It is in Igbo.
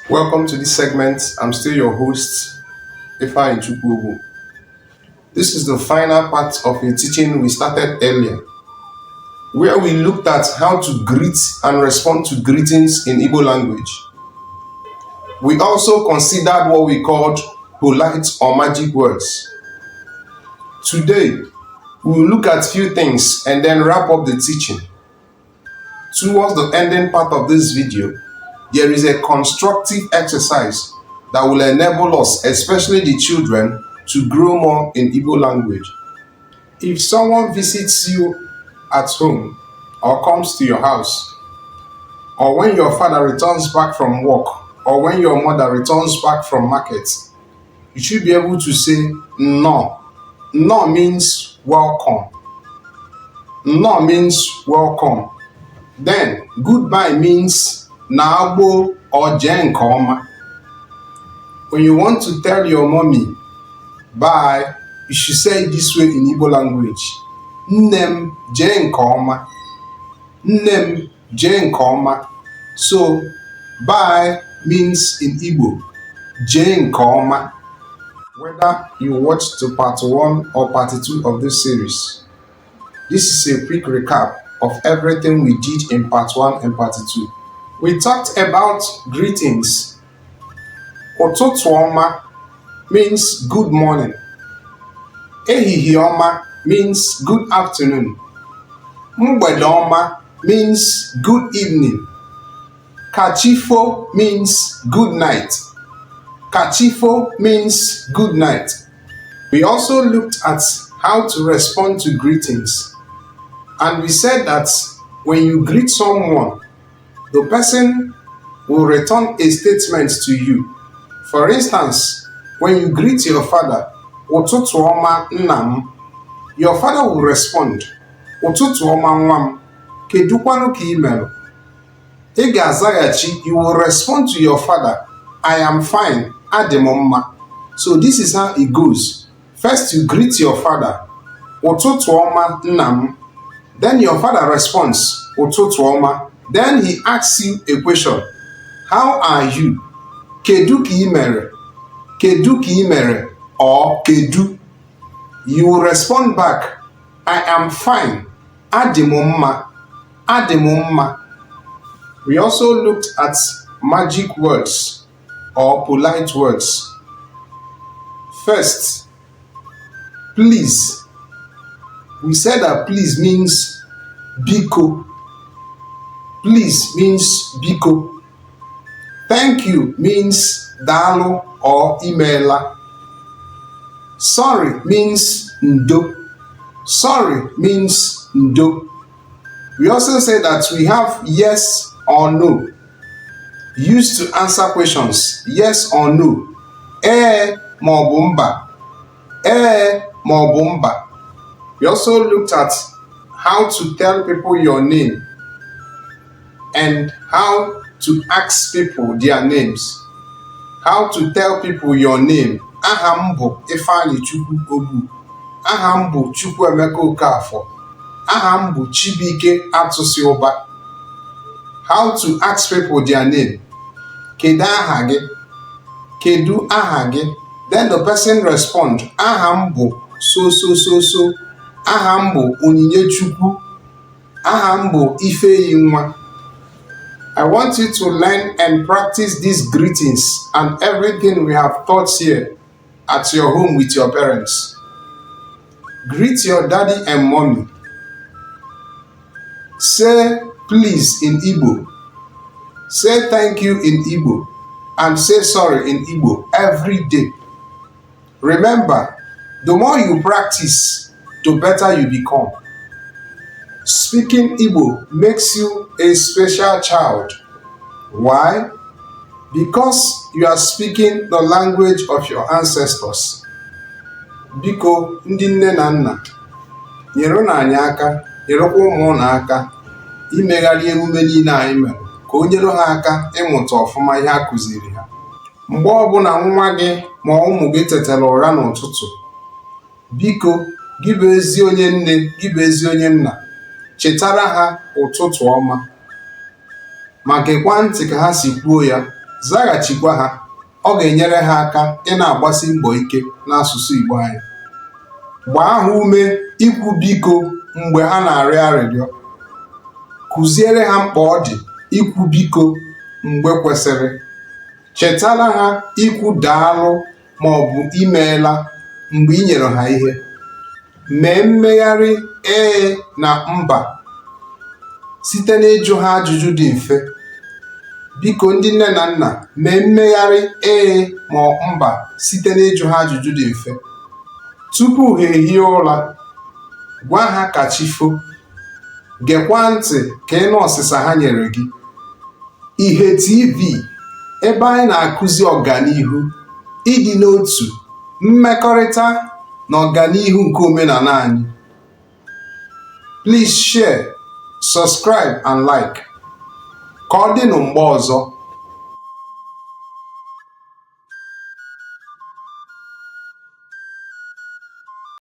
Welcome to this segment. I'm still your host, TRUE Igbo. This is the final part of a teaching we started earlier, where we looked at how to greet and respond to greetings in Igbo language. We also considered what we called polite or magic words. Today, we will look at few things and then wrap up the teaching. Towards the ending part of this video, there is a constructive exercise that will enable us, especially the children, to grow more in Igbo language. If someone visits you at home or comes to your house, or when your father returns back from work, or when your mother returns back from market, you should be able to say Nnọọ. Nnọọ means welcome. Nnọọ means welcome. Then goodbye means na-agbo or jee nke ọma. When you want to tell your mommy bye, you should say it this way in Igbo language. Nne m jee nke ọma. Nne m jee nke ọma. So bye means in Igbo jee nke ọma. Whether you watched to part 1 or part 2 of this series, this is a quick recap of everything we did in part 1 and part 2. We talked about greetings. Ụtụtụ ọma means good morning. Ehihie ọma means good afternoon. Mgbede ọma means good evening. Kachifo means good night. Kachifo means good night. We also looked at how to respond to greetings. And we said that when you greet someone, the person will return a statement to you. For instance, when you greet your father, Ụtụtụ ọma nna m, your father will respond, Ụtụtụ ọma nwa m, kedụkwanụ ka ị mere? Ị ga-azaghachi, you will respond to your father, I am fine, adị m mma. So this is how it goes. First you greet your father, Ụtụtụ ọma nna m. Then your father responds, Ụtụtụ ọma. Then he asks you a question. How are you? Kedu ka ị mere? Kedu ka ị mere? Or kedu. You will respond back, I am fine. Adị m mma. Adị m mma. We also looked at magic words or polite words. First, please. We said that please means Biko. Please means Biko. Thank you means Daalụ or Imela. Sorry means Ndo. Sorry means Ndo. We also say that we have yes or no used to answer questions. Yes or no. Maọbụ mba. Maọbụ mba. We also looked at how to tell people your name and how to ask people their names. How to tell people your name. Aha m bụ Ifeanyi Chukwu Ogbu. Aha m bụ Chukwuemeka Okafọ. Aha m bụ Chibuike Atụsị Ụba. How to ask people their name. Kedu aha gị? Kedu aha gị? Then the person respond, aha m bụ so. Aha m bụ Onyinye Chukwu. Aha m bụ Ifeyi Nwa. I want you to learn and practice these greetings and everything we have taught here at your home with your parents. Greet your daddy and mommy. Say please in Igbo. Say thank you in Igbo. And say sorry in Igbo every day. Remember, the more you practice, the better you become. Speaking Igbo makes you a special child. Why? Because you are speaking the language of your ancestors. Biko, ndị nne na nna, nyere anyị aka, nyerekwa ụmụ na aka, imegharị emume niile anyị mere, ka o nyere ha aka ịmụta ọfụma ihe a kụziri ha. Mgbe ọbụla nwa gị ma ụmụ gị tetara ụra n'ụtụtụ, biko, gị bụ ezi onye nne, gị bụ ezi onye nna, chetara ha ụtụtụ ọma. Ma gekwa ntị ka ha si kwuo ya, zaghachikwa ha. Ọ ga-enyere ha aka ị na-agbasi mbọ ike n'asụsụ Igbo anyị. Gbaa ha ume ikwu biko mgbe ha na-arịọ arịrịọ. Kụziere ha mkpa ọ dị ikwu biko mgbe kwesịrị. Chetara ha ikwu daalụ ma ọ bụ imeela mgbe i nyere ha ihe. Mee mmegharị ee na mba site n'ịjụ ha ajụjụ dị mfe. Biko ndị nne na nna, mee mmegharị ee ma mba site n'ịjụ ha ajụjụ dị mfe. Tupu ha ehie ụra, gwa ha ka chi fo. Gekwa ntị ka ị nụ ọsịsa ha nyere gị. Ihe TV, ebe anyị na-akụzi ọganihu, ịdị n'otu, mmekọrịta na ọganihu nke omenala anyị. Please share, subscribe and like. Ka ọ dịnụ mgbe ọzọ.